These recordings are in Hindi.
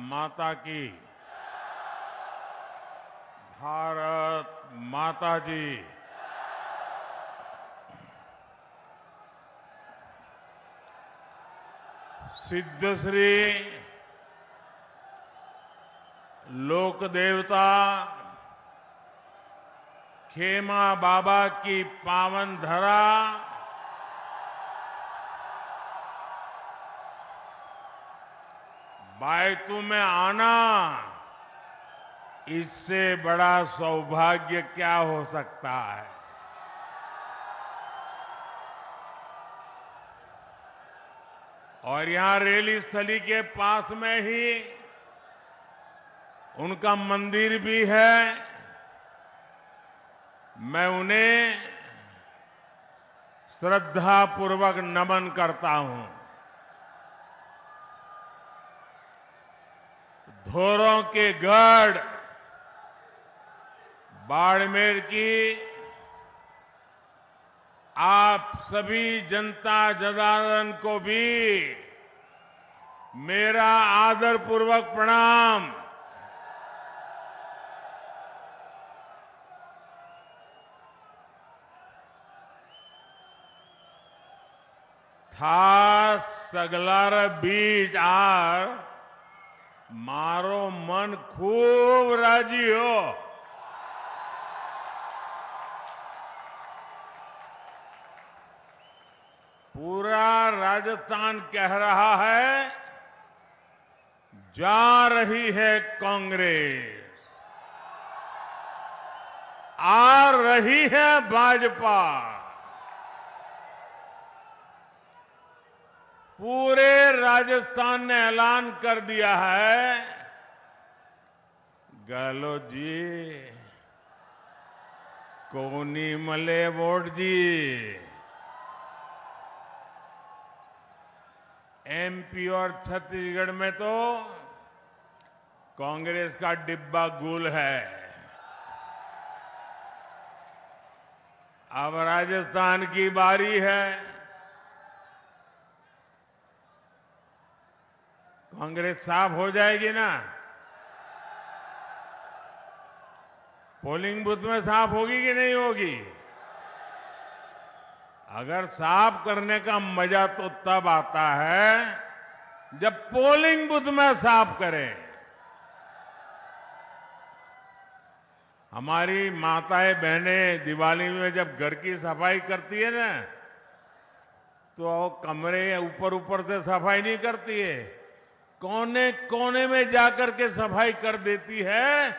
माता की। भारत माता जी। सिद्धश्री लोक देवता खेमा बाबा की पावन धरा बायतू में आना, इससे बड़ा सौभाग्य क्या हो सकता है। और यहां रेली स्थली के पास में ही उनका मंदिर भी है। मैं उन्हें श्रद्धापूर्वक नमन करता हूं। धोरों के गढ़ बाड़मेर की आप सभी जनता जनार्दन को भी मेरा आदरपूर्वक प्रणाम। था सगलार बीज आर मारो मन खूब राजी हो। पूरा राजस्थान कह रहा है, जा रही है कांग्रेस, आ रही है भाजपा। पूरे राजस्थान ने ऐलान कर दिया है, गहलोत जी कोनी मले वोट जी। एमपी और छत्तीसगढ़ में तो कांग्रेस का डिब्बा गुल है। अब राजस्थान की बारी है। कांग्रेस साफ हो जाएगी ना। पोलिंग बूथ में साफ होगी कि नहीं होगी। अगर साफ करने का मजा तो तब आता है जब पोलिंग बूथ में साफ करें। हमारी माताएं बहनें दिवाली में जब घर की सफाई करती है ना, तो कमरे ऊपर ऊपर से सफाई नहीं करती है, कोने कोने में जाकर के सफाई कर देती है।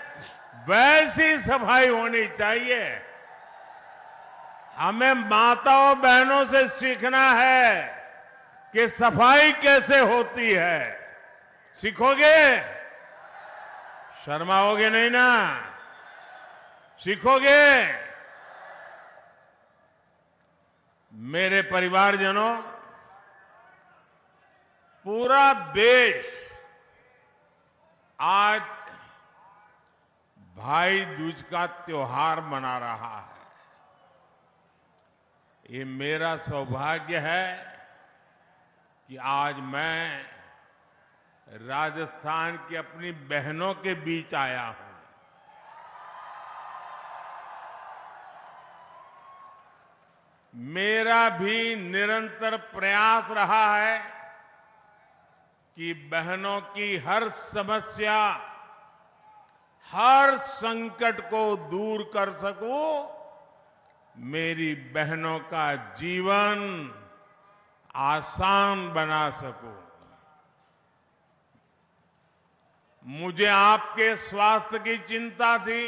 वैसी सफाई होनी चाहिए। हमें माताओं बहनों से सीखना है कि सफाई कैसे होती है। सीखोगे? शर्माओगे नहीं ना? सीखोगे? मेरे परिवारजनों, पूरा देश आज भाई दूज का त्योहार मना रहा है। ये मेरा सौभाग्य है कि आज मैं राजस्थान की अपनी बहनों के बीच आया हूं। मेरा भी निरंतर प्रयास रहा है कि बहनों की हर समस्या, हर संकट को दूर कर सकूं, मेरी बहनों का जीवन आसान बना सकूं। मुझे आपके स्वास्थ्य की चिंता थी,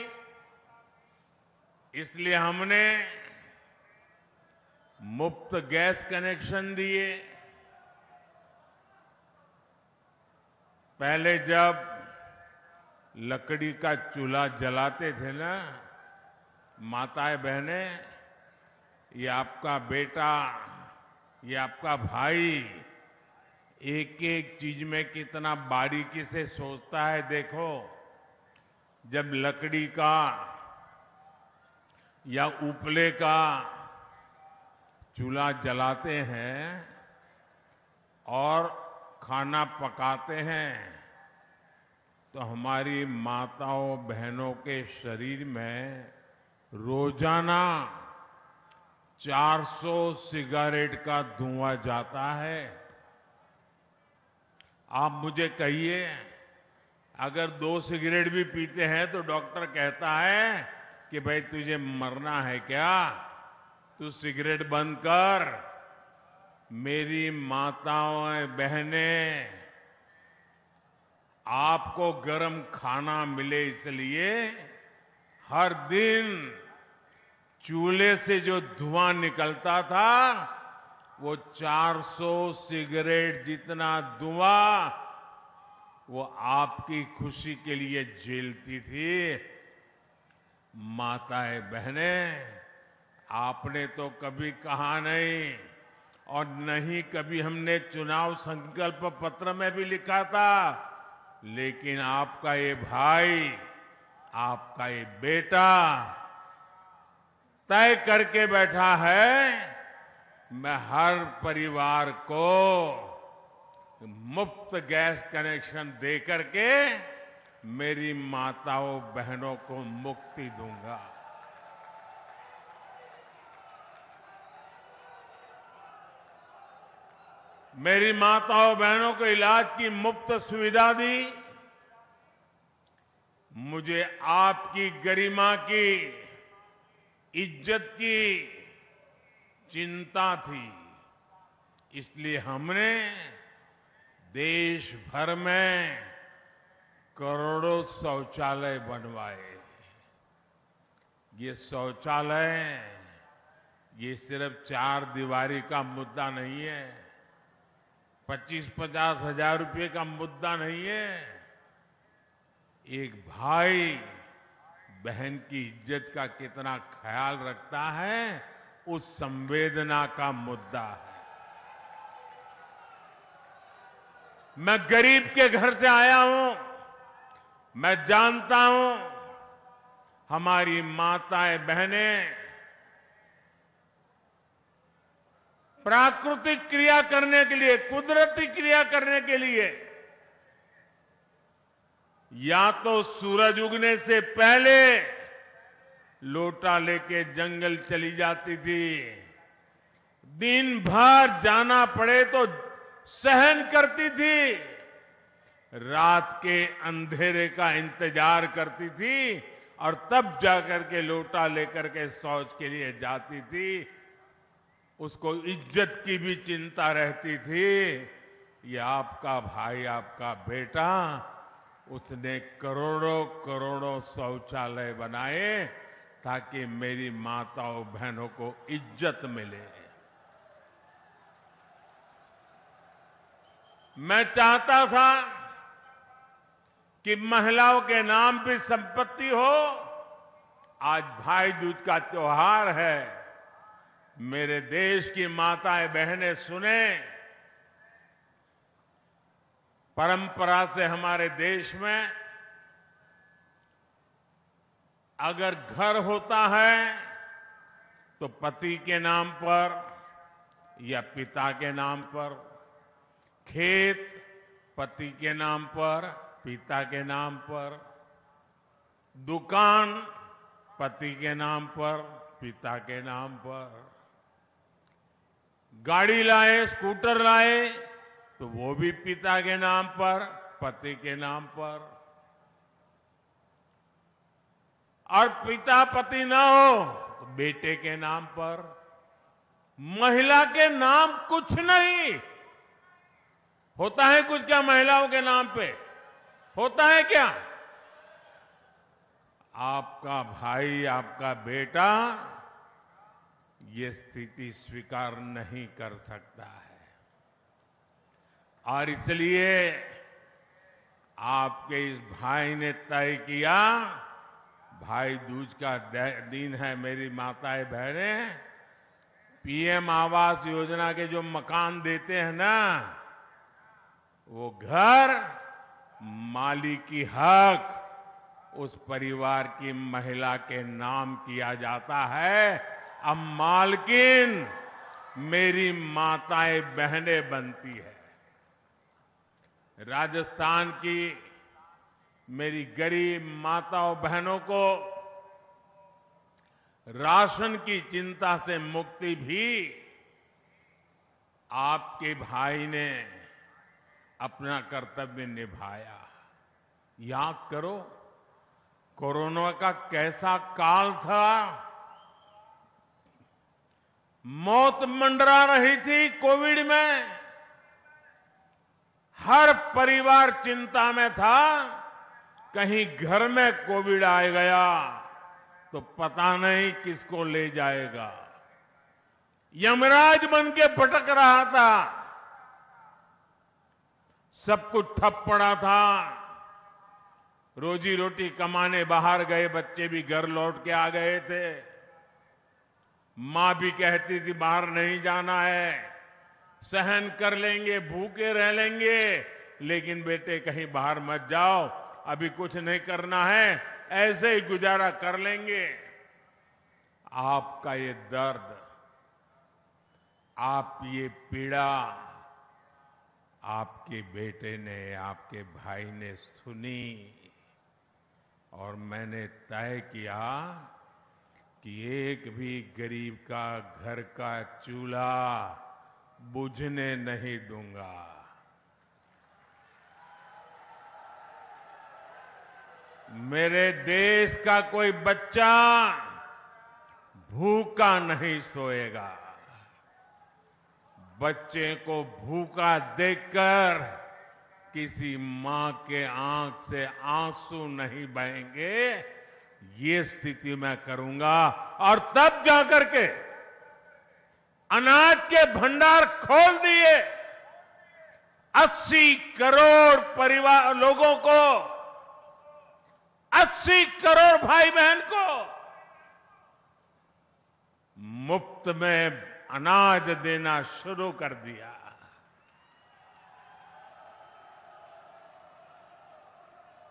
इसलिए हमने मुफ्त गैस कनेक्शन दिए। पहले जब लकड़ी का चूल्हा जलाते थे ना, माताएं बहनें, ये आपका बेटा, ये आपका भाई एक एक चीज में कितना बारीकी से सोचता है। देखो, जब लकड़ी का या उपले का चूल्हा जलाते हैं और खाना पकाते हैं, तो हमारी माताओं बहनों के शरीर में रोजाना 400 सिगारेट का धुआं जाता है। आप मुझे कहिए, अगर 2 सिगरेट भी पीते हैं तो डॉक्टर कहता है कि भाई तुझे मरना है क्या, तू सिगरेट बंद कर। मेरी माताओं बहनें, आपको गर्म खाना मिले इसलिए हर दिन चूल्हे से जो धुआं निकलता था वो 400 सिगरेट जितना धुआं वो आपकी खुशी के लिए झेलती थी। माताएं बहनें, आपने तो कभी कहा नहीं और नहीं कभी हमने चुनाव संकल्प पत्र में भी लिखा था, लेकिन आपका ये भाई, आपका ये बेटा तय करके बैठा है, मैं हर परिवार को मुफ्त गैस कनेक्शन दे करके मेरी माताओं बहनों को मुक्ति दूंगा। मेरी माताओं बहनों को इलाज की मुफ्त सुविधा दी। मुझे आपकी गरिमा की, इज्जत की चिंता थी, इसलिए हमने देश भर में करोड़ों शौचालय बनवाए। ये शौचालय ये सिर्फ 4 दीवारी का मुद्दा नहीं है, 25-50 हजार रुपए का मुद्दा नहीं है। एक भाई बहन की इज्जत का कितना ख्याल रखता है, उस संवेदना का मुद्दा है। मैं गरीब के घर से आया हूं, मैं जानता हूं हमारी माताएं बहनें प्राकृतिक क्रिया करने के लिए, कुदरती क्रिया करने के लिए या तो सूरज उगने से पहले लोटा लेके जंगल चली जाती थी, दिन भर जाना पड़े तो सहन करती थी, रात के अंधेरे का इंतजार करती थी और तब जाकर के लोटा लेकर के शौच के लिए जाती थी। उसको इज्जत की भी चिंता रहती थी। ये आपका भाई, आपका बेटा, उसने करोड़ों करोड़ों शौचालय बनाए ताकि मेरी माताओं बहनों को इज्जत मिले। मैं चाहता था कि महिलाओं के नाम पे संपत्ति हो। आज भाई दूज का त्योहार है, मेरे देश की माताएं बहनें सुने, परंपरा से हमारे देश में अगर घर होता है तो पति के नाम पर या पिता के नाम पर, खेत पति के नाम पर, पिता के नाम पर, दुकान पति के नाम पर, पिता के नाम पर, गाड़ी लाए, स्कूटर लाए तो वो भी पिता के नाम पर, पति के नाम पर, और पिता पति ना हो तो बेटे के नाम पर। महिला के नाम कुछ नहीं होता है। कुछ क्या महिलाओं के नाम पे होता है क्या? आपका भाई, आपका बेटा ये स्थिति स्वीकार नहीं कर सकता है और इसलिए आपके इस भाई ने तय किया, भाई दूज का दिन है, मेरी माताएं बहनें, पीएम आवास योजना के जो मकान देते हैं ना, वो घर मालिकी हक उस परिवार की महिला के नाम किया जाता है। अब मालकिन मेरी माताएं बहनें बनती है। राजस्थान की मेरी गरीब माताओं बहनों को राशन की चिंता से मुक्ति भी आपके भाई ने अपना कर्तव्य निभाया। याद करो, कोरोना का कैसा काल था। मौत मंडरा रही थी कोविड में। हर परिवार चिंता में था, कहीं घर में कोविड आ गया तो पता नहीं किसको ले जाएगा। यमराज बन के भटक रहा था। सब कुछ ठप पड़ा था। रोजी रोटी कमाने बाहर गए बच्चे भी घर लौट के आ गए थे। मां भी कहती थी बाहर नहीं जाना है, सहन कर लेंगे, भूखे रह लेंगे, लेकिन बेटे कहीं बाहर मत जाओ, अभी कुछ नहीं करना है, ऐसे ही गुजारा कर लेंगे। आपका ये दर्द, आप ये पीड़ा आपके बेटे ने, आपके भाई ने सुनी और मैंने तय किया कि एक भी गरीब का घर का चूल्हा बुझने नहीं दूंगा। मेरे देश का कोई बच्चा भूखा नहीं सोएगा। बच्चे को भूखा देखकर किसी मां के आंख से आंसू नहीं बहेंगे। ये स्थिति मैं करूंगा और तब जाकर के अनाज के भंडार खोल दिए। 80 करोड़ परिवार लोगों को, 80 करोड़ भाई बहन को मुफ्त में अनाज देना शुरू कर दिया।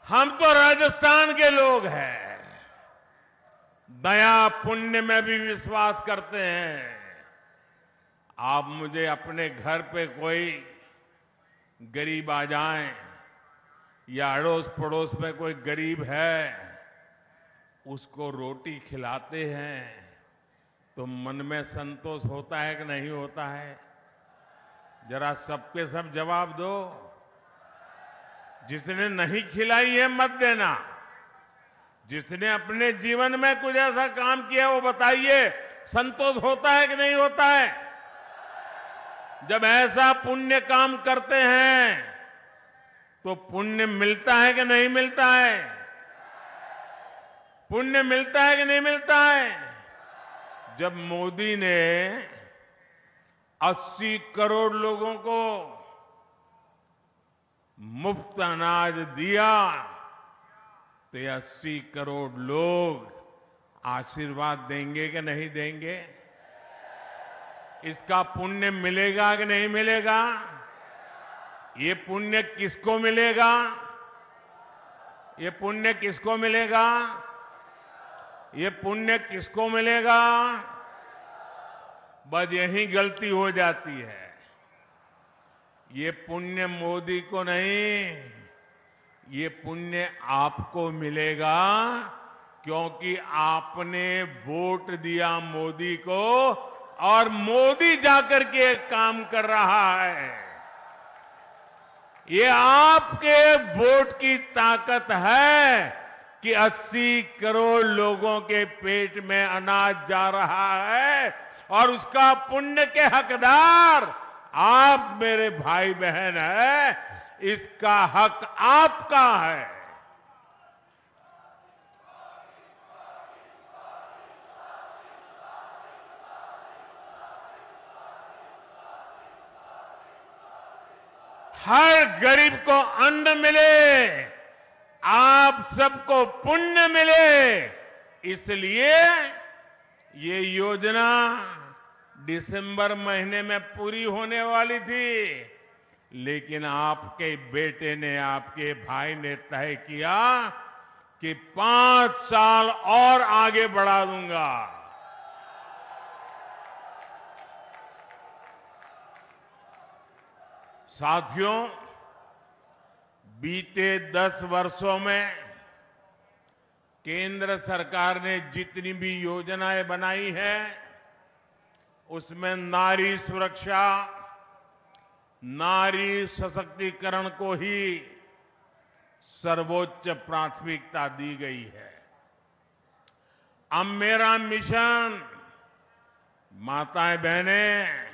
हम तो राजस्थान के लोग हैं, दया पुण्य में भी विश्वास करते हैं। आप मुझे अपने घर पे कोई गरीब आ जाए या अड़ोस पड़ोस में कोई गरीब है, उसको रोटी खिलाते हैं तो मन में संतोष होता है कि नहीं होता है? जरा सबके सब जवाब दो। जिसने नहीं खिलाई है मत देना, जिसने अपने जीवन में कुछ ऐसा काम किया वो बताइए, संतोष होता है कि नहीं होता है? जब ऐसा पुण्य काम करते हैं तो पुण्य मिलता है कि नहीं मिलता है? पुण्य मिलता है कि नहीं मिलता है? जब मोदी ने 80 करोड़ लोगों को मुफ्त अनाज दिया तो ये 80 करोड़ लोग आशीर्वाद देंगे कि नहीं देंगे? इसका पुण्य मिलेगा कि नहीं मिलेगा? ये पुण्य किसको मिलेगा? ये पुण्य किसको मिलेगा? ये पुण्य किसको मिलेगा? बस यही गलती हो जाती है। ये पुण्य मोदी को नहीं, ये पुण्य आपको मिलेगा, क्योंकि आपने वोट दिया मोदी को और मोदी जाकर के काम कर रहा है। ये आपके वोट की ताकत है कि 80 करोड़ लोगों के पेट में अनाज जा रहा है और उसका पुण्य के हकदार आप मेरे भाई बहन हैं। इसका हक आपका है। हर गरीब को अन्न मिले, आप सबको पुण्य मिले, इसलिए ये योजना दिसंबर महीने में पूरी होने वाली थी, लेकिन आपके बेटे ने, आपके भाई ने तय किया कि 5 साल और आगे बढ़ा दूंगा। साथियों, बीते 10 वर्षों में केंद्र सरकार ने जितनी भी योजनाएं बनाई है, उसमें नारी सुरक्षा, नारी सशक्तिकरण को ही सर्वोच्च प्राथमिकता दी गई है। अब मेरा मिशन, माताएं बहनें,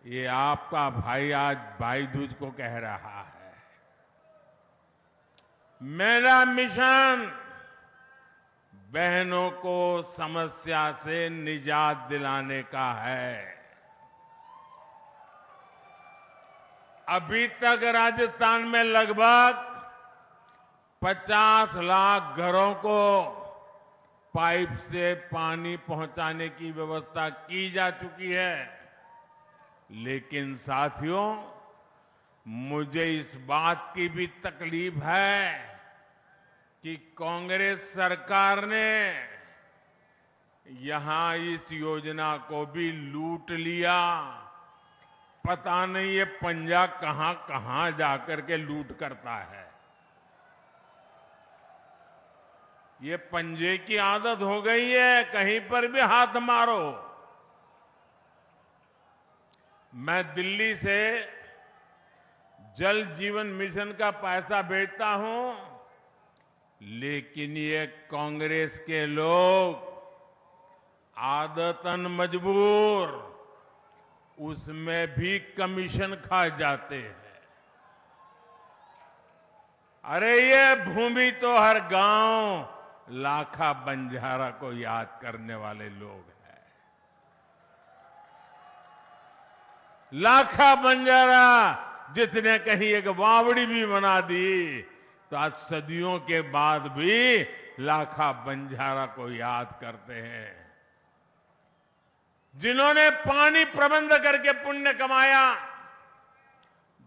ये आपका भाई आज भाई दूज को कह रहा है। मेरा मिशन बहनों को समस्या से निजात दिलाने का है। अभी तक राजस्थान में लगभग 50 लाख घरों को पाइप से पानी पहुंचाने की व्यवस्था की जा चुकी है। लेकिन साथियों, मुझे इस बात की भी तकलीफ है कि कांग्रेस सरकार ने यहां इस योजना को भी लूट लिया। पता नहीं ये पंजा कहां कहां जाकर के लूट करता है। ये पंजे की आदत हो गई है, कहीं पर भी हाथ मारो। मैं दिल्ली से जल जीवन मिशन का पैसा भेजता हूं, लेकिन ये कांग्रेस के लोग आदतन मजबूर उसमें भी कमीशन खा जाते हैं। अरे ये भूमि तो हर गांव लाखा बंजारा को याद करने वाले लोग हैं। लाखा बंजारा जितने कहीं एक वावड़ी भी बना दी, तो आज सदियों के बाद भी लाखा बंजारा को याद करते हैं। जिन्होंने पानी प्रबंध करके पुण्य कमाया।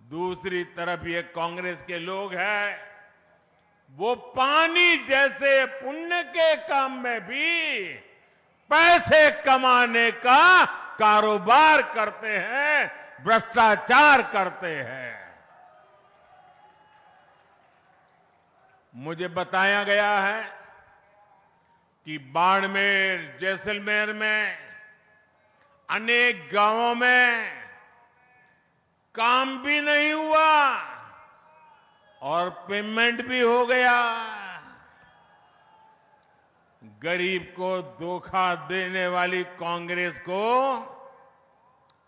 दूसरी तरफ ये कांग्रेस के लोग हैं, वो पानी जैसे पुण्य के काम में भी पैसे कमाने का कारोबार करते हैं, भ्रष्टाचार करते हैं। मुझे बताया गया है कि बाड़मेर, जैसलमेर में अनेक गांवों में काम भी नहीं हुआ और पेमेंट भी हो गया। गरीब को धोखा देने वाली कांग्रेस को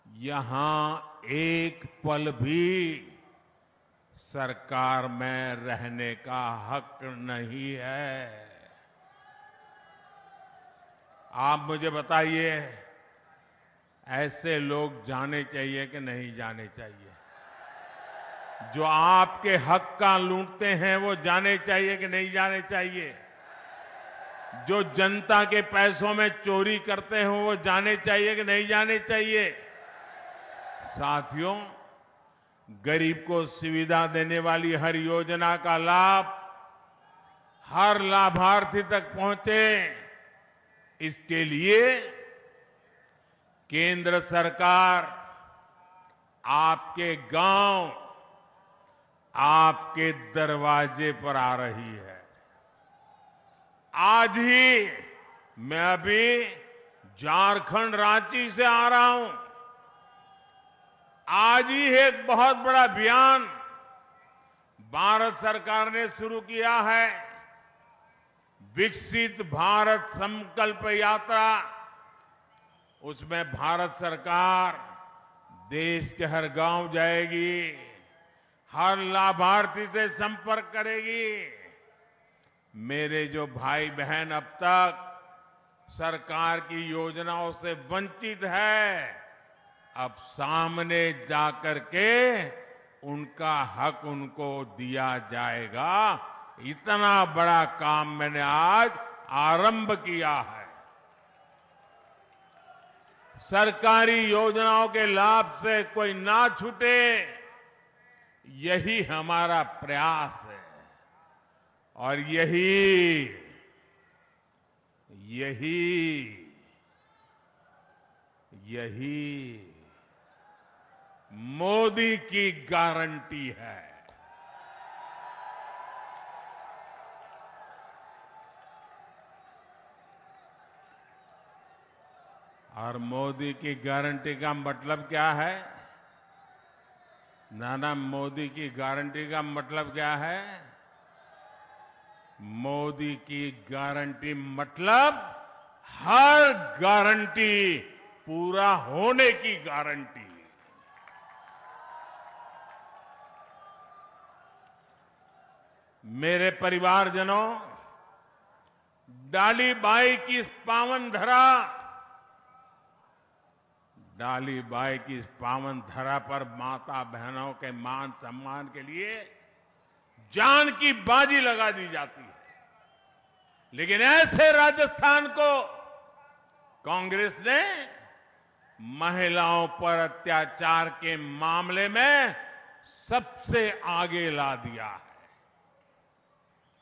यहां एक पल भी सरकार में रहने का हक नहीं है। आप मुझे बताइए, ऐसे लोग जाने चाहिए कि नहीं जाने चाहिए? जो आपके हक का लूटते हैं वो जाने चाहिए कि नहीं जाने चाहिए? जो जनता के पैसों में चोरी करते हैं वो जाने चाहिए कि नहीं जाने चाहिए? साथियों, गरीब को सुविधा देने वाली हर योजना का लाभ हर लाभार्थी तक पहुंचे, इसके लिए केंद्र सरकार आपके गांव, आपके दरवाजे पर आ रही है। आज ही मैं अभी झारखंड रांची से आ रहा हूं। आज ही एक बहुत बड़ा अभियान भारत सरकार ने शुरू किया है, विकसित भारत संकल्प यात्रा। उसमें भारत सरकार देश के हर गांव जाएगी, हर लाभार्थी से संपर्क करेगी। मेरे जो भाई बहन अब तक सरकार की योजनाओं से वंचित है, अब सामने जाकर के उनका हक उनको दिया जाएगा। इतना बड़ा काम मैंने आज आरंभ किया है। सरकारी योजनाओं के लाभ से कोई ना छूटे, यही हमारा प्रयास है। और यही मोदी की गारंटी है। और मोदी की गारंटी का मतलब क्या है? नाना, मोदी की गारंटी का मतलब क्या है? मोदी की गारंटी मतलब हर गारंटी पूरा होने की गारंटी। मेरे परिवारजनों, डालीबाई की इस पावन धरा, डालीबाई की इस पावन धरा पर माता बहनों के मान सम्मान के लिए जान की बाजी लगा दी जाती है। लेकिन ऐसे राजस्थान को कांग्रेस ने महिलाओं पर अत्याचार के मामले में सबसे आगे ला दिया है।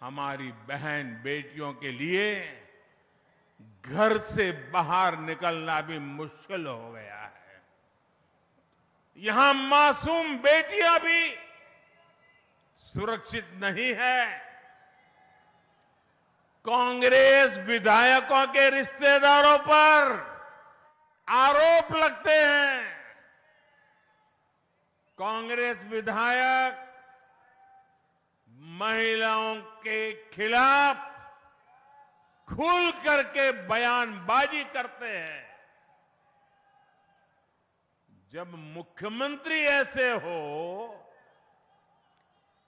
हमारी बहन बेटियों के लिए घर से बाहर निकलना भी मुश्किल हो गया है। यहां मासूम बेटियां भी सुरक्षित नहीं है। कांग्रेस विधायकों के रिश्तेदारों पर आरोप लगते हैं। कांग्रेस विधायक महिलाओं के खिलाफ खुल करके बयानबाजी करते हैं। जब मुख्यमंत्री ऐसे हो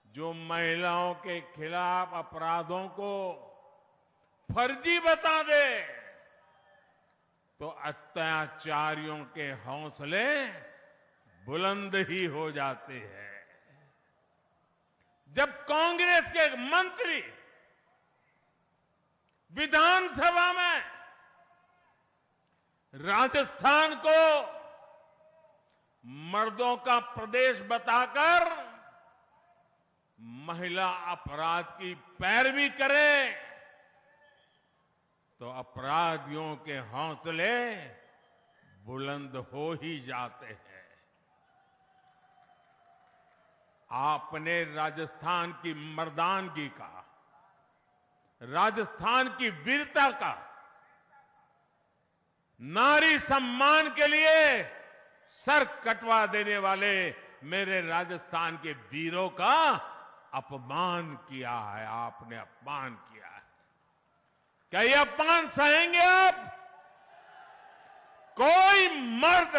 जो महिलाओं के खिलाफ अपराधों को फर्जी बता दे, तो अत्याचारियों के हौसले बुलंद ही हो जाते हैं। जब कांग्रेस के मंत्री विधानसभा में राजस्थान को मर्दों का प्रदेश बताकर महिला अपराध की पैरवी करे, तो अपराधियों के हौसले बुलंद हो ही जाते हैं। आपने राजस्थान की मर्दानगी का, राजस्थान की वीरता का, नारी सम्मान के लिए सर कटवा देने वाले मेरे राजस्थान के वीरों का अपमान किया है। आपने अपमान किया है। क्या ये अपमान सहेंगे आप? कोई मर्द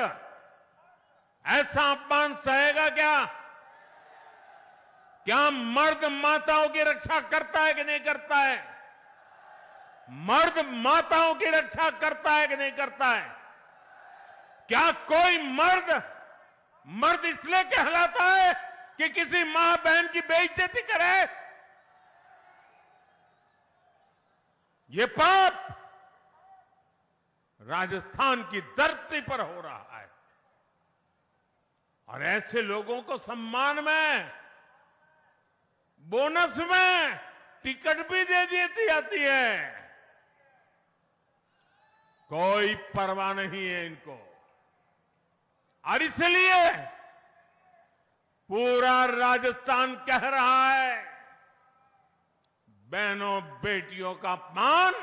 ऐसा अपमान सहेगा क्या? क्या मर्द माताओं की रक्षा करता है कि नहीं करता है? मर्द माताओं की रक्षा करता है कि नहीं करता है? क्या कोई मर्द इसलिए कहलाता है कि किसी मां बहन की बेइज्जती करे? ये पाप राजस्थान की धरती पर हो रहा है। और ऐसे लोगों को सम्मान में, बोनस में टिकट भी दे दी जाती है। कोई परवाह नहीं है इनको। और इसलिए पूरा राजस्थान कह रहा है, बहनों बेटियों का अपमान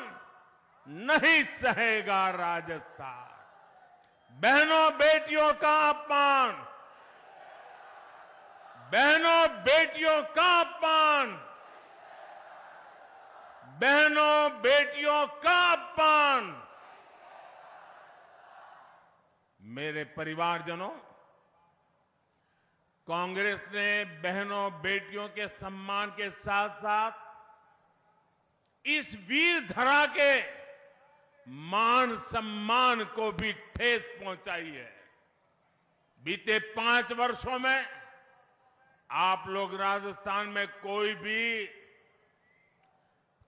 नहीं सहेगा राजस्थान। बहनों बेटियों का अपमान, बहनों बेटियों का अपमान, बहनों बेटियों का अपमान। मेरे परिवारजनों, कांग्रेस ने बहनों बेटियों के सम्मान के साथ साथ इस वीर धरा के मान सम्मान को भी ठेस पहुंचाई है। बीते 5 वर्षों में आप लोग राजस्थान में कोई भी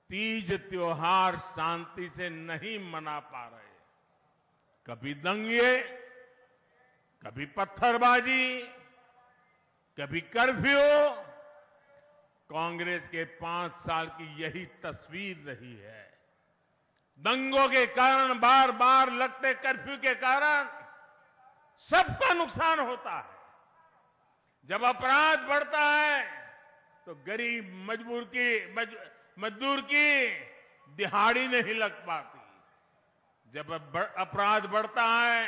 तीज त्योहार शांति से नहीं मना पा रहे। कभी दंगे, कभी पत्थरबाजी, कभी कर्फ्यू। कांग्रेस के 5 साल की यही तस्वीर रही है। दंगों के कारण, बार बार लगते कर्फ्यू के कारण सबका नुकसान होता है। जब अपराध बढ़ता है तो गरीब मजदूर की दिहाड़ी नहीं लग पाती। जब अपराध बढ़ता है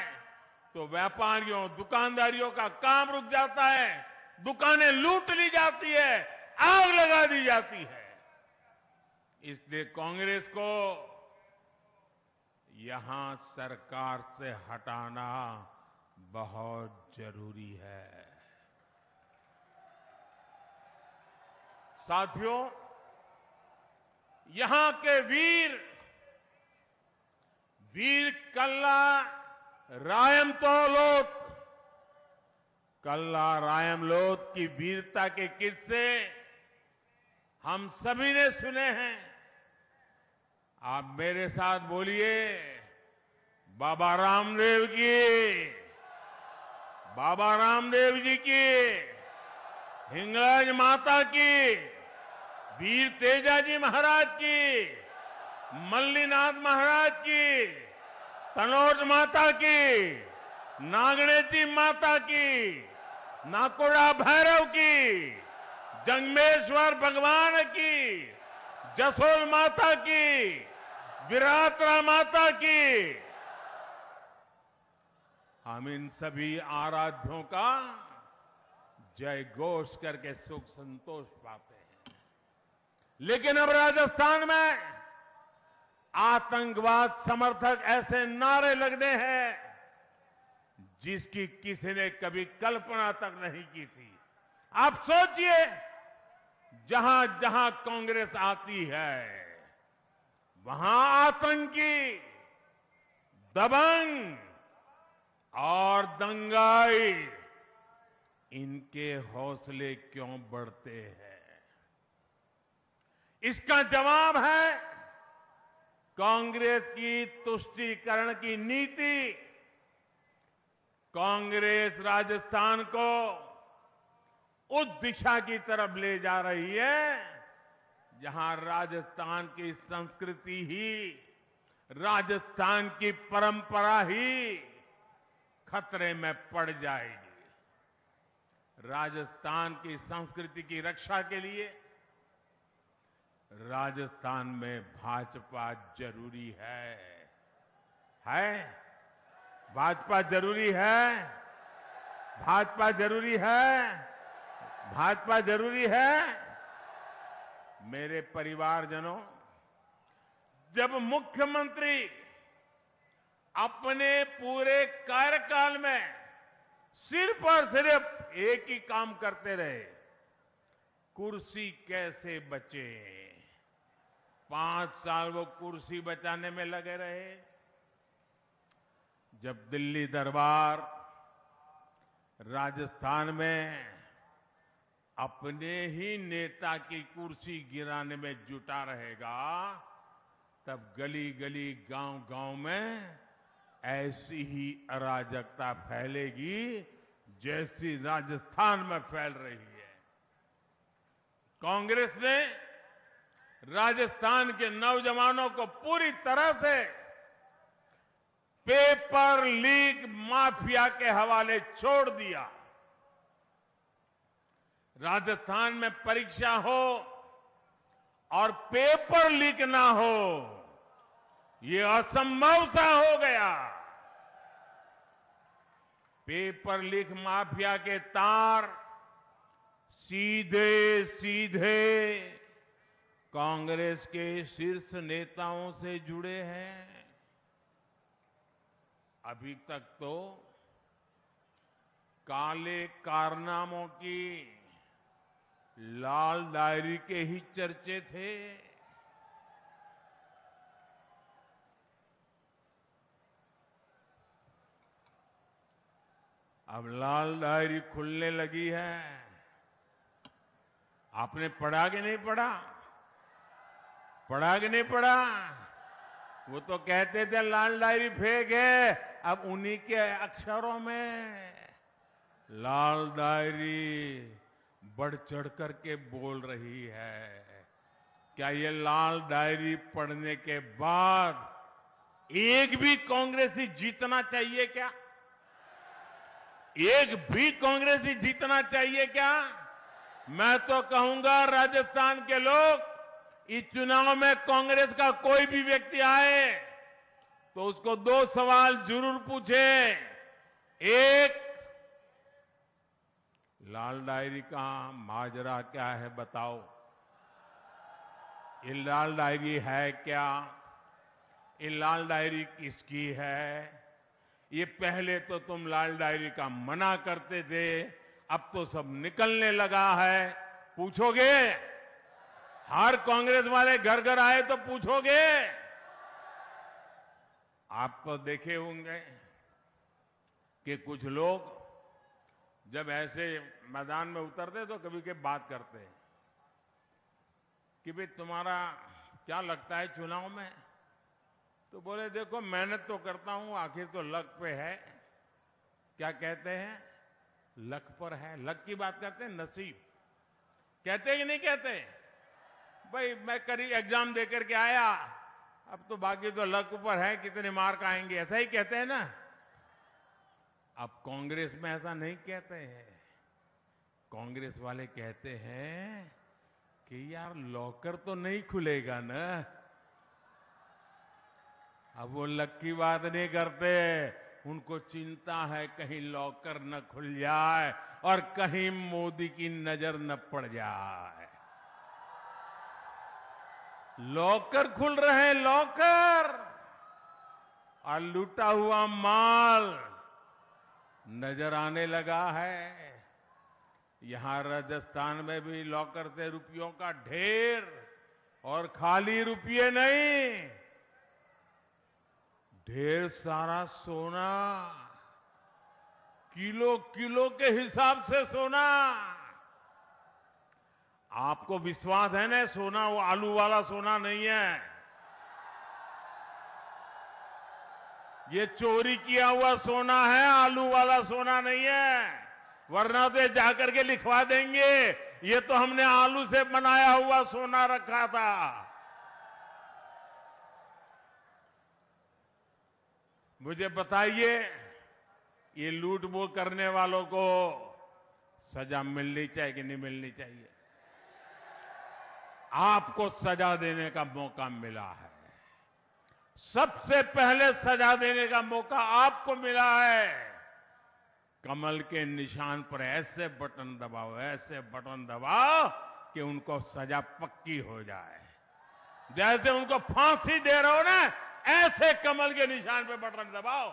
तो व्यापारियों, दुकानदारियों का काम रुक जाता है, दुकानें लूट ली जाती है, आग लगा दी जाती है। इसलिए कांग्रेस को यहां सरकार से हटाना बहुत जरूरी है। साथियों, यहां के वीर कल्ला रायमलोट की वीरता के किस्से हम सभी ने सुने हैं। आप मेरे साथ बोलिए, बाबा रामदेव जी की, हिंगलाज माता की, वीर तेजाजी महाराज की, मल्लीनाथ महाराज की, तनोट माता की, नागणेती माता की, नाकोड़ा भैरव की, जंगमेश्वर भगवान की, जसोल माता की, विराटरा माता की। हम इन सभी आराध्यों का जय घोष करके सुख संतोष पाते हैं। लेकिन अब राजस्थान में आतंकवाद समर्थक ऐसे नारे लगने हैं जिसकी किसी ने कभी कल्पना तक नहीं की थी। आप सोचिए, जहां जहां कांग्रेस आती है वहां आतंकी, दबंग और दंगाई, इनके हौसले क्यों बढ़ते हैं? इसका जवाब है कांग्रेस की तुष्टीकरण की नीति। कांग्रेस राजस्थान को उस दिशा की तरफ ले जा रही है जहां राजस्थान की संस्कृति ही, राजस्थान की परंपरा ही खतरे में पड़ जाएगी। राजस्थान की संस्कृति की रक्षा के लिए राजस्थान में भाजपा जरूरी है? भाजपा जरूरी है? भाजपा जरूरी है? भाजपा जरूरी है? मेरे परिवारजनों, जब मुख्यमंत्री अपने पूरे कार्यकाल में सिर्फ और सिर्फ एक ही काम करते रहे, कुर्सी कैसे बचे। 5 साल वो कुर्सी बचाने में लगे रहे। जब दिल्ली दरबार राजस्थान में अपने ही नेता की कुर्सी गिराने में जुटा रहेगा, तब गली गली, गांव गांव में ऐसी ही अराजकता फैलेगी जैसी राजस्थान में फैल रही है। कांग्रेस ने राजस्थान के नौजवानों को पूरी तरह से पेपर लीक माफिया के हवाले छोड़ दिया। राजस्थान में परीक्षा हो और पेपर लीक ना हो, ये असंभव सा हो गया। पेपर लीक माफिया के तार सीधे सीधे कांग्रेस के शीर्ष नेताओं से जुड़े हैं। अभी तक तो काले कारनामों की लाल डायरी के ही चर्चे थे। अब लाल डायरी खुलने लगी है। आपने पढ़ा कि नहीं पढ़ा? पढ़ा कि नहीं पढ़ा? वो तो कहते थे लाल डायरी फेक है, अब उन्हीं के अक्षरों में लाल डायरी बढ़ चढ़ करके बोल रही है। क्या ये लाल डायरी पढ़ने के बाद एक भी कांग्रेसी जीतना चाहिए क्या? एक भी कांग्रेसी जीतना चाहिए क्या? मैं तो कहूंगा राजस्थान के लोग, इस चुनाव में कांग्रेस का कोई भी व्यक्ति आए, तो उसको 2 सवाल जरूर पूछे। एक, लाल डायरी का माजरा क्या है बताओ, ये लाल डायरी है क्या, ये लाल डायरी किसकी है। ये पहले तो तुम लाल डायरी का मना करते थे, अब तो सब निकलने लगा है, पूछोगे? हर कांग्रेस वाले घर घर आए तो पूछोगे? आप तो देखे होंगे कि कुछ लोग जब ऐसे मैदान में उतरते तो कभी के बात करते हैं कि भाई तुम्हारा क्या लगता है चुनाव में, तो बोले देखो मेहनत तो करता हूं, आखिर तो लक पे है। क्या कहते हैं? लक पर है। लक की बात करते हैं, नसीब कहते हैं कि नहीं कहते? भाई मैं करीब एग्जाम देकर के आया, अब तो बाकी तो लक पर है, कितने मार्क आएंगे, ऐसा ही कहते हैं ना। अब कांग्रेस में ऐसा नहीं कहते हैं। कांग्रेस वाले कहते हैं कि यार लॉकर तो नहीं खुलेगा ना। अब वो लक की बात नहीं करते, उनको चिंता है कहीं लॉकर न खुल जाए और कहीं मोदी की नजर न पड़ जाए। लॉकर खुल रहे हैं, लॉकर, और लूटा हुआ माल नजर आने लगा है। यहां राजस्थान में भी लॉकर से रुपयों का ढेर, और खाली रुपये नहीं, ढेर सारा सोना, किलो किलो के हिसाब से सोना। आपको विश्वास है ना, सोना वो आलू वाला सोना नहीं है, ये चोरी किया हुआ सोना है, आलू वाला सोना नहीं है। वरना तो जाकर के लिखवा देंगे ये तो हमने आलू से बनाया हुआ सोना रखा था। मुझे बताइए, ये लूट वो करने वालों को सजा मिलनी चाहिए कि नहीं मिलनी चाहिए? आपको सजा देने का मौका मिला है, सबसे पहले सजा देने का मौका आपको मिला है। कमल के निशान पर ऐसे बटन दबाओ, ऐसे बटन दबाओ कि उनको सजा पक्की हो जाए। जैसे उनको फांसी दे रहे हो ना, ऐसे कमल के निशान पर बटन दबाओ।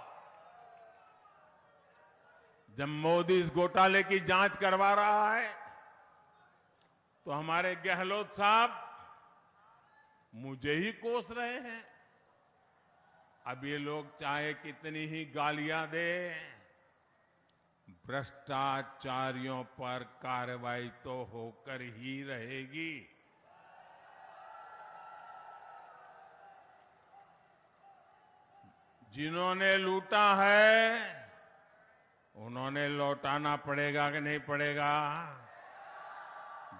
जब मोदी इस घोटाले की जांच करवा रहा है तो हमारे गहलोत साहब मुझे ही कोस रहे हैं। अब ये लोग चाहे कितनी ही गालियां दें, भ्रष्टाचारियों पर कार्रवाई तो होकर ही रहेगी। जिन्होंने लूटा है उन्होंने लौटाना पड़ेगा कि नहीं पड़ेगा?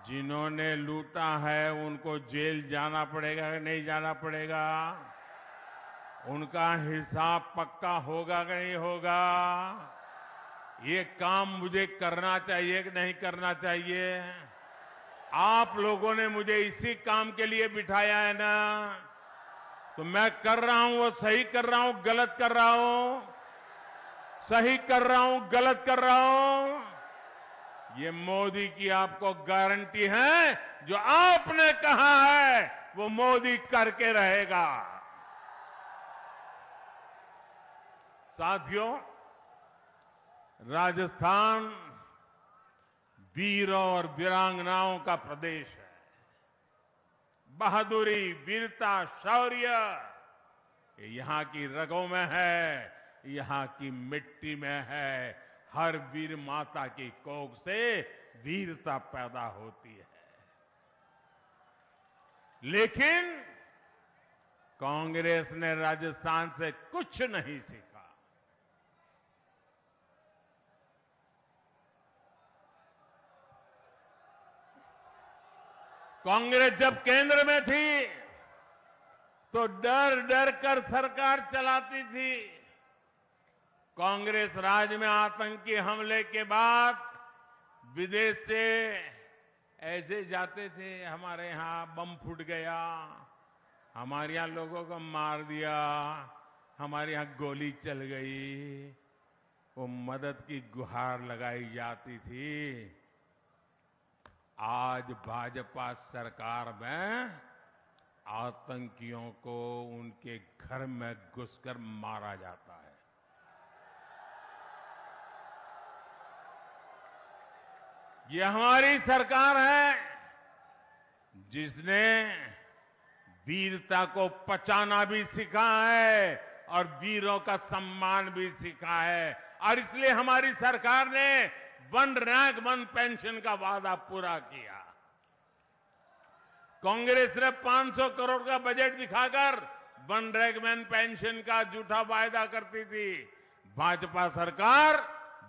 जिन्होंने लूटा है उनको जेल जाना पड़ेगा कि नहीं जाना पड़ेगा? उनका हिसाब पक्का होगा कि नहीं होगा? ये काम मुझे करना चाहिए कि नहीं करना चाहिए? आप लोगों ने मुझे इसी काम के लिए बिठाया है ना, तो मैं कर रहा हूं वो सही कर रहा हूं, गलत कर रहा हूं? सही कर रहा हूं, गलत कर रहा हूं? ये मोदी की आपको गारंटी है, जो आपने कहा है वो मोदी करके रहेगा। साथियों, राजस्थान वीरों और वीरांगनाओं का प्रदेश है। बहादुरी, वीरता, शौर्य ये यहां की रगों में है, यहां की मिट्टी में है। हर वीर माता की कोख से वीरता पैदा होती है। लेकिन कांग्रेस ने राजस्थान से कुछ नहीं सीखा। कांग्रेस जब केंद्र में थी तो डर डर कर सरकार चलाती थी। कांग्रेस राज में आतंकी हमले के बाद विदेश से ऐसे जाते थे, हमारे यहां बम फूट गया, हमारे यहां लोगों को मार दिया, हमारे यहां गोली चल गई, वो मदद की गुहार लगाई जाती थी। आज भाजपा सरकार में आतंकियों को उनके घर में घुसकर मारा जाता है। ये हमारी सरकार है जिसने वीरता को पचाना भी सीखा है और वीरों का सम्मान भी सीखा है। और इसलिए हमारी सरकार ने वन रैंक वन पेंशन का वादा पूरा किया। कांग्रेस ने 500 करोड़ का बजट दिखाकर वन रैंक वन पेंशन का झूठा वायदा करती थी। भाजपा सरकार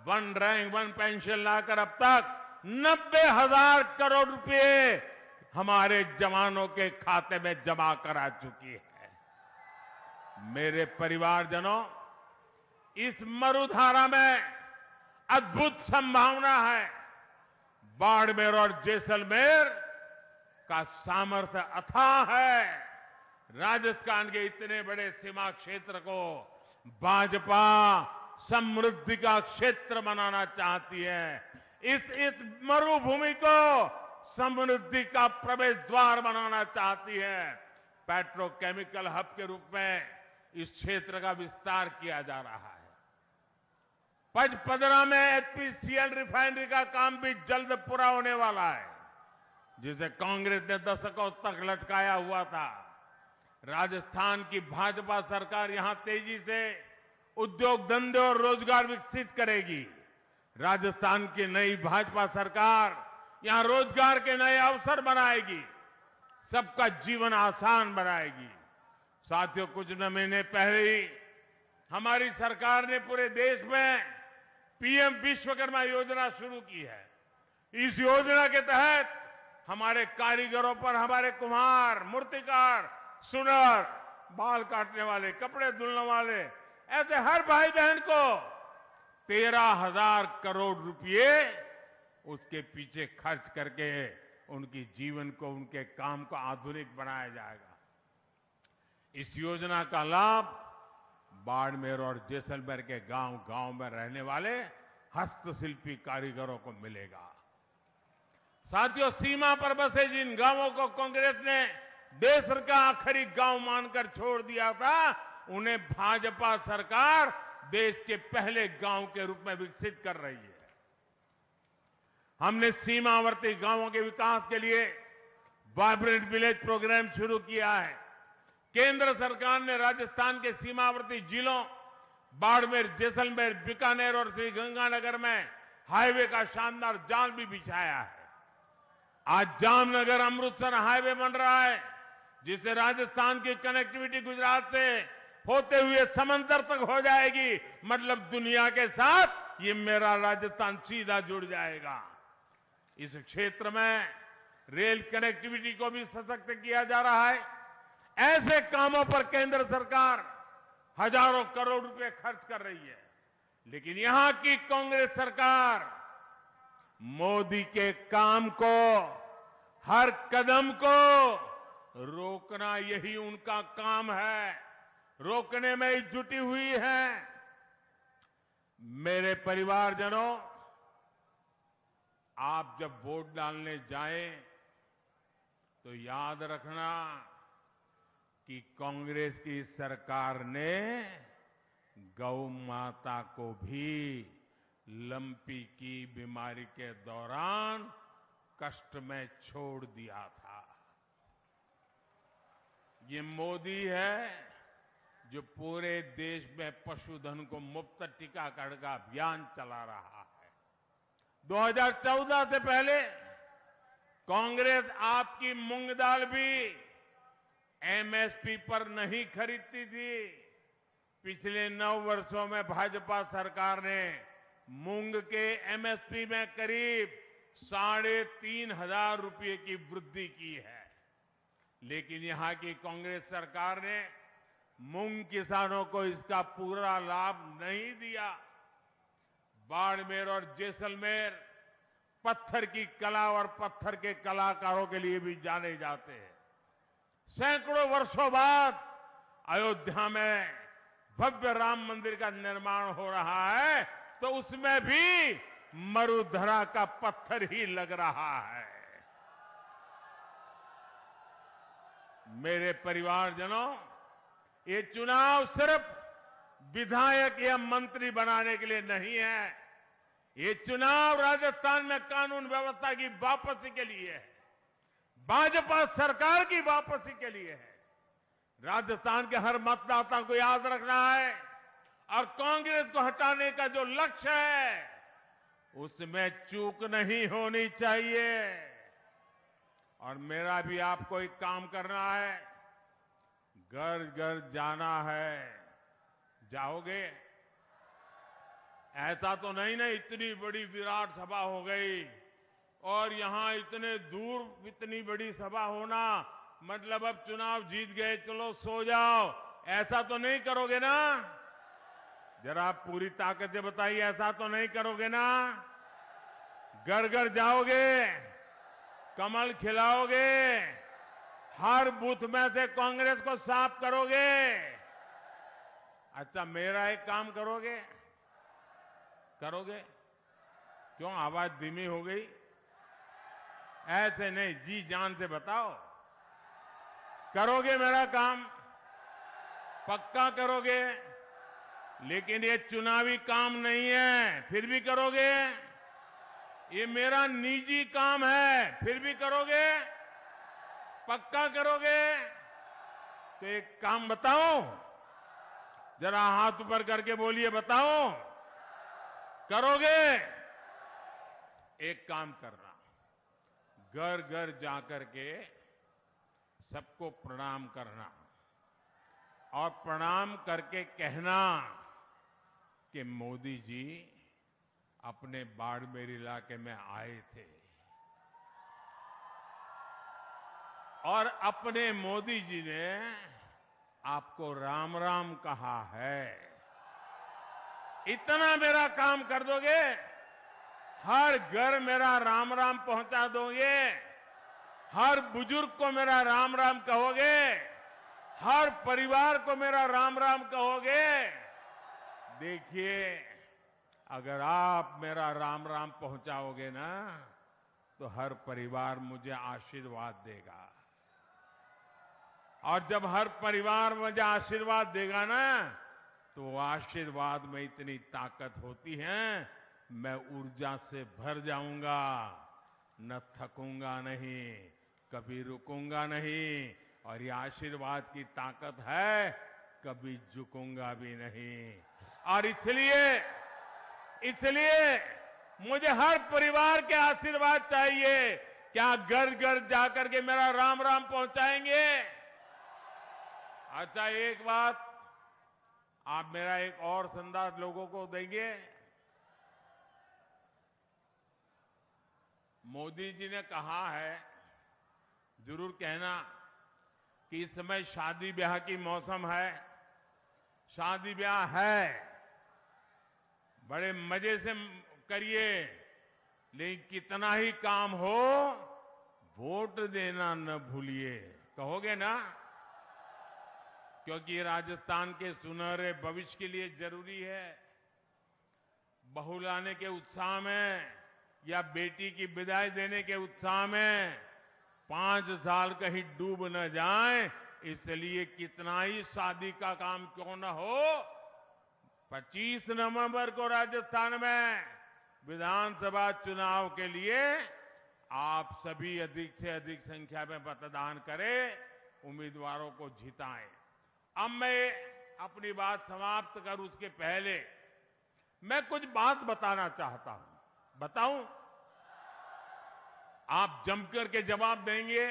वन रैंक वन पेंशन लाकर अब तक 90,000 करोड़ रुपए हमारे जवानों के खाते में जमा करा चुकी है। मेरे परिवारजनों, इस मरुधारा में अद्भुत संभावना है। बाड़मेर और जैसलमेर का सामर्थ्य अथाह है। राजस्थान के इतने बड़े सीमा क्षेत्र को भाजपा समृद्धि का क्षेत्र बनाना चाहती है। इस मरुभूमि को समृद्धि का प्रवेश द्वार बनाना चाहती है। पेट्रोकेमिकल हब के रूप में इस क्षेत्र का विस्तार किया जा रहा है। पचपदरा में एचपीसीएल रिफाइनरी का काम भी जल्द पूरा होने वाला है, जिसे कांग्रेस ने दशकों तक लटकाया हुआ था। राजस्थान की भाजपा सरकार यहां तेजी से उद्योग धंधे और रोजगार विकसित करेगी। राजस्थान की नई भाजपा सरकार यहां रोजगार के नए अवसर बनाएगी, सबका जीवन आसान बनाएगी। साथियों, कुछ महीने पहले ही हमारी सरकार ने पूरे देश में पीएम विश्वकर्मा योजना शुरू की है। इस योजना के तहत हमारे कारीगरों पर, हमारे कुम्हार, मूर्तिकार, सुनार, बाल काटने वाले, कपड़े धुलने वाले, ऐसे हर भाई बहन को 13,000 करोड़ रुपए उसके पीछे खर्च करके उनकी जीवन को, उनके काम को आधुनिक बनाया जाएगा। इस योजना का लाभ बाड़मेर और जैसलमेर के गांव-गांव में रहने वाले हस्तशिल्पी कारीगरों को मिलेगा। साथियों, सीमा पर बसे जिन गांवों को कांग्रेस ने देश का आखिरी गांव मानकर छोड़ दिया था, उन्हें भाजपा सरकार देश के पहले गांव के रूप में विकसित कर रही है। हमने सीमावर्ती गांवों के विकास के लिए वाइब्रेंट विलेज प्रोग्राम शुरू किया है। केंद्र सरकार ने राजस्थान के सीमावर्ती जिलों बाड़मेर, जैसलमेर, बीकानेर और श्रीगंगानगर में हाईवे का शानदार जाल भी बिछाया है। आज जामनगर अमृतसर हाईवे बन रहा है, जिससे राजस्थान की कनेक्टिविटी गुजरात से होते हुए समंदर तक हो जाएगी। मतलब दुनिया के साथ ये मेरा राजस्थान सीधा जुड़ जाएगा। इस क्षेत्र में रेल कनेक्टिविटी को भी सशक्त किया जा रहा है। ऐसे कामों पर केंद्र सरकार हजारों करोड़ रुपए खर्च कर रही है, लेकिन यहां की कांग्रेस सरकार मोदी के काम को, हर कदम को रोकना, यही उनका काम है। रोकने में ही जुटी हुई है। मेरे परिवारजनों, आप जब वोट डालने जाएं तो याद रखना कि कांग्रेस की सरकार ने गौ माता को भी लंपी की बीमारी के दौरान कष्ट में छोड़ दिया था। ये मोदी है जो पूरे देश में पशुधन को मुफ्त टीकाकरण का अभियान चला रहा है। 2014 से पहले कांग्रेस आपकी मूंग दाल भी एमएसपी पर नहीं खरीदती थी। पिछले 9 वर्षों में भाजपा सरकार ने मूंग के एमएसपी में करीब 3,500 रुपए की वृद्धि की है। लेकिन यहां की कांग्रेस सरकार ने मूंग किसानों को इसका पूरा लाभ नहीं दिया। बाड़मेर और जैसलमेर पत्थर की कला और पत्थर के कलाकारों के लिए भी जाने जाते हैं। सैकड़ों वर्षों बाद अयोध्या में भव्य राम मंदिर का निर्माण हो रहा है तो उसमें भी मरुधरा का पत्थर ही लग रहा है। मेरे परिवारजनों, ये चुनाव सिर्फ विधायक या मंत्री बनाने के लिए नहीं है। ये चुनाव राजस्थान में कानून व्यवस्था की वापसी के लिए है, भाजपा सरकार की वापसी के लिए है। राजस्थान के हर मतदाता को याद रखना है और कांग्रेस को हटाने का जो लक्ष्य है उसमें चूक नहीं होनी चाहिए। और मेरा भी आपको एक काम करना है, घर घर जाना है। जाओगे? ऐसा तो नहीं ना इतनी बड़ी विराट सभा हो गई और यहां इतने दूर इतनी बड़ी सभा होना मतलब अब चुनाव जीत गए, चलो सो जाओ, ऐसा तो नहीं करोगे ना? जरा आप पूरी ताकत से बताइए, ऐसा तो नहीं करोगे ना? घर घर जाओगे, कमल खिलाओगे, हर बूथ में से कांग्रेस को साफ करोगे। अच्छा, मेरा एक काम करोगे? क्यों आवाज धीमी हो गई? ऐसे नहीं, जी जान से बताओ, करोगे मेरा काम? पक्का करोगे? लेकिन ये चुनावी काम नहीं है, फिर भी करोगे? ये मेरा निजी काम है, फिर भी करोगे? पक्का करोगे? तो एक काम बताओ, जरा हाथ ऊपर करके बोलिए, बताओ, करोगे? एक काम करना, घर घर जाकर के सबको प्रणाम करना और प्रणाम करके कहना कि मोदी जी अपने बाड़मेर इलाके में आए थे और अपने मोदी जी ने आपको राम राम कहा है। इतना मेरा काम कर दोगे, हर घर मेरा राम राम पहुंचा दोगे, हर बुजुर्ग को मेरा राम राम कहोगे, हर परिवार को मेरा राम राम कहोगे। देखिए, अगर आप मेरा राम राम पहुंचाओगे ना तो हर परिवार मुझे आशीर्वाद देगा, और जब हर परिवार मुझे आशीर्वाद देगा ना तो आशीर्वाद में इतनी ताकत होती है, मैं ऊर्जा से भर जाऊंगा, न थकूंगा नहीं, कभी रुकूंगा नहीं, और ये आशीर्वाद की ताकत है, कभी झुकूंगा भी नहीं। और इसलिए मुझे हर परिवार के आशीर्वाद चाहिए। क्या घर घर जाकर के मेरा राम राम पहुंचाएंगे? अच्छा, एक बात आप मेरा एक और संदेश लोगों को देंगे। मोदी जी ने कहा है, जरूर कहना कि इस समय शादी ब्याह की मौसम है, शादी ब्याह है, बड़े मजे से करिए, लेकिन कितना ही काम हो वोट देना न भूलिए। कहोगे ना? क्योंकि राजस्थान के सुनहरे भविष्य के लिए जरूरी है। बहू लाने के उत्साह में या बेटी की विदाई देने के उत्साह में 5 साल कहीं डूब न जाए, इसलिए कितना ही शादी का काम क्यों न हो, 25 नवंबर को राजस्थान में विधानसभा चुनाव के लिए आप सभी अधिक से अधिक संख्या में मतदान करें, उम्मीदवारों को जिताएं। अब मैं अपनी बात समाप्त करूं उसके पहले मैं कुछ बात बताना चाहता हूं। बताऊं? आप जमकर के जवाब देंगे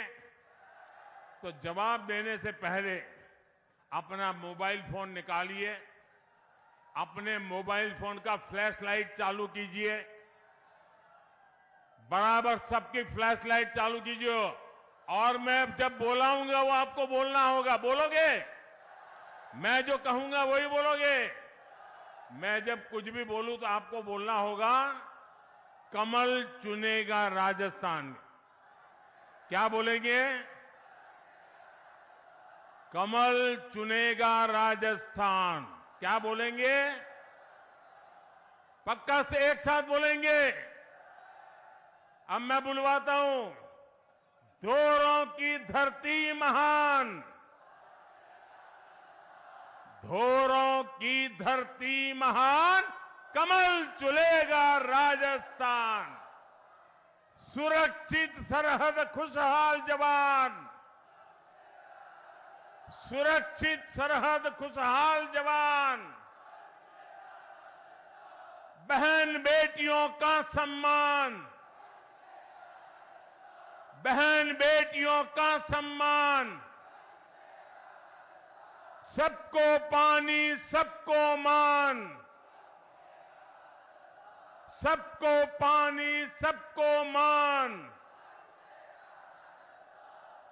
तो जवाब देने से पहले अपना मोबाइल फोन निकालिए, अपने मोबाइल फोन का फ्लैश लाइट चालू कीजिए, बराबर सबकी फ्लैश लाइट चालू कीजिए, और मैं जब बोलाऊंगा वो आपको बोलना होगा। बोलोगे? मैं जो कहूंगा वही बोलोगे। मैं जब कुछ भी बोलूं तो आपको बोलना होगा, कमल चुनेगा राजस्थान। क्या बोलेंगे? कमल चुनेगा राजस्थान। क्या बोलेंगे? पक्का से एक साथ बोलेंगे। अब मैं बुलवाता हूं। धोरों की धरती महान, धोरों की धरती महान, कमल चुलेगा राजस्थान। सुरक्षित सरहद खुशहाल जवान, सुरक्षित सरहद खुशहाल जवान। बहन बेटियों का सम्मान, बहन बेटियों का सम्मान। सबको पानी सबको मान, सबको पानी सबको मान।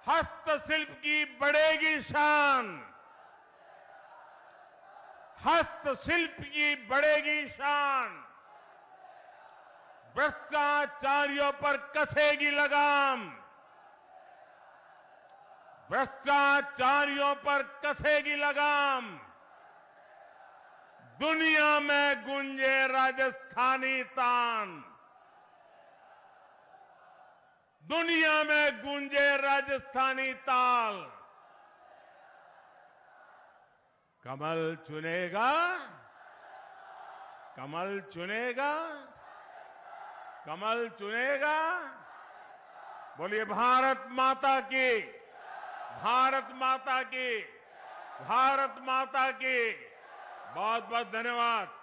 हस्तशिल्प की बढ़ेगी शान, हस्तशिल्प की बढ़ेगी शान। भ्रष्टाचारियों पर कसेगी लगाम, भ्रष्टाचारियों पर कसेगी लगाम। दुनिया में गूंजे राजस्थानी तान, दुनिया में गूंजे राजस्थानी ताल। कमल चुनेगा, कमल चुनेगा, कमल चुनेगा। बोलिए भारत माता की, भारत माता की, भारत माता की। बहुत बहुत धन्यवाद।